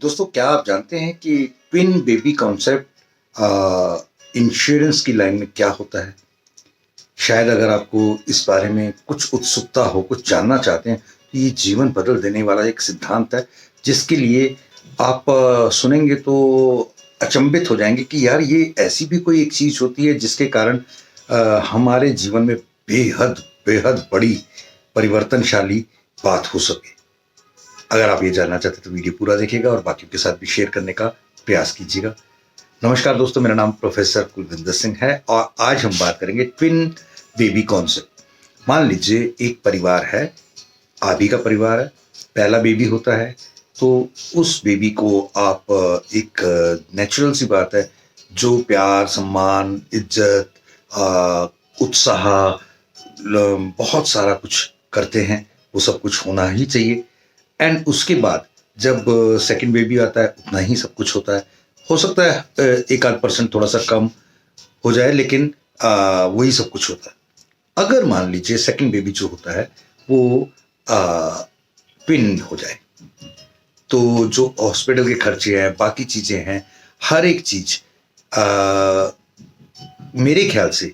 दोस्तों, क्या आप जानते हैं कि ट्विन बेबी कॉन्सेप्ट इंश्योरेंस की लाइन में क्या होता है? शायद अगर आपको इस बारे में कुछ उत्सुकता हो, कुछ जानना चाहते हैं, तो ये जीवन बदल देने वाला एक सिद्धांत है, जिसके लिए आप सुनेंगे तो अचंभित हो जाएंगे कि यार ये ऐसी भी कोई एक चीज होती है जिसके कारण हमारे जीवन में बेहद बेहद बड़ी परिवर्तनशाली बात हो सके। अगर आप ये जानना चाहते हैं तो वीडियो पूरा देखिएगा और बाकियों के साथ भी शेयर करने का प्रयास कीजिएगा। नमस्कार दोस्तों, मेरा नाम प्रोफेसर कुलविंदर सिंह है और आज हम बात करेंगे ट्विन बेबी कॉन्सेप्ट। मान लीजिए एक परिवार है, आप ही का परिवार है, पहला बेबी होता है, तो उस बेबी को आप एक नेचुरल सी बात है, जो प्यार, सम्मान, इज्जत, उत्साह, बहुत सारा कुछ करते हैं, वो सब कुछ होना ही चाहिए। एंड उसके बाद जब सेकंड बेबी आता है, उतना ही सब कुछ होता है। हो सकता है एक आध परसेंट थोड़ा सा कम हो जाए, लेकिन वही सब कुछ होता है। अगर मान लीजिए सेकंड बेबी जो होता है वो ट्विन हो जाए, तो जो हॉस्पिटल के खर्चे हैं, बाकी चीजें हैं, हर एक चीज मेरे ख्याल से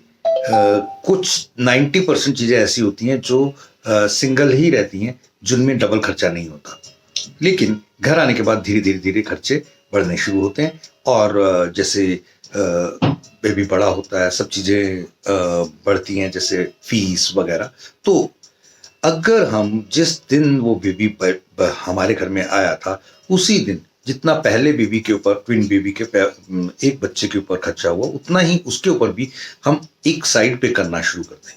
कुछ 90% चीजें ऐसी होती हैं जो सिंगल ही रहती हैं, जिनमें डबल खर्चा नहीं होता। लेकिन घर आने के बाद धीरे धीरे धीरे खर्चे बढ़ने शुरू होते हैं और जैसे बेबी बड़ा होता है, सब चीजें बढ़ती हैं, जैसे फीस वगैरह। तो अगर हम जिस दिन वो बेबी हमारे घर में आया था, उसी दिन जितना पहले बेबी के ऊपर, ट्विन बेबी के एक बच्चे के ऊपर खर्चा हुआ, उतना ही उसके ऊपर भी हम एक साइड पे करना शुरू कर दें।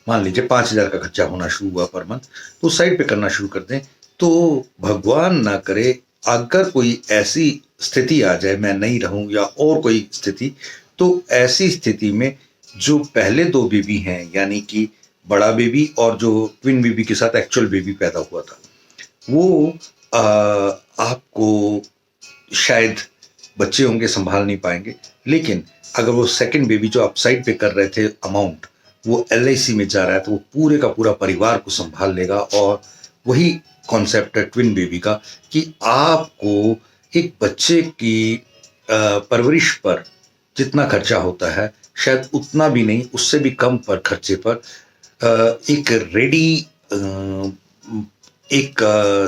मान लीजिए 5,000 का खर्चा होना शुरू हुआ पर मंथ, तो साइड पे करना शुरू कर दें। तो भगवान ना करे, अगर कोई ऐसी स्थिति आ जाए, मैं नहीं रहूं या और कोई स्थिति, तो ऐसी स्थिति में जो पहले दो बेबी हैं, यानी कि बड़ा बेबी और जो ट्विन बेबी के साथ एक्चुअल बेबी पैदा हुआ था, वो आपको शायद बच्चे होंगे, संभाल नहीं पाएंगे। लेकिन अगर वो सेकंड बेबी जो आप साइड पे कर रहे थे अमाउंट, वो LIC में जा रहा है, तो वो पूरे का पूरा परिवार को संभाल लेगा। और वही कॉन्सेप्ट है ट्विन बेबी का, कि आपको एक बच्चे की परवरिश पर जितना खर्चा होता है, शायद उतना भी नहीं, उससे भी कम पर खर्चे पर एक रेडी एक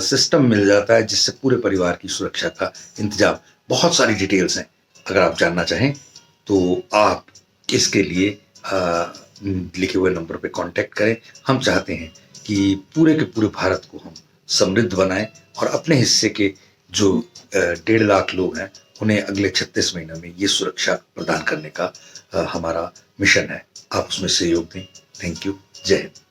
सिस्टम मिल जाता है, जिससे पूरे परिवार की सुरक्षा का इंतजाम। बहुत सारी डिटेल्स हैं, अगर आप जानना चाहें तो आप इसके लिए लिखे हुए नंबर पे कांटेक्ट करें। हम चाहते हैं कि पूरे के पूरे भारत को हम समृद्ध बनाएं और अपने हिस्से के जो 1.5 लाख लोग हैं, उन्हें अगले 36 महीनों में ये सुरक्षा प्रदान करने का हमारा मिशन है। आप उसमें सहयोग दें। Thank you. जय हिंद।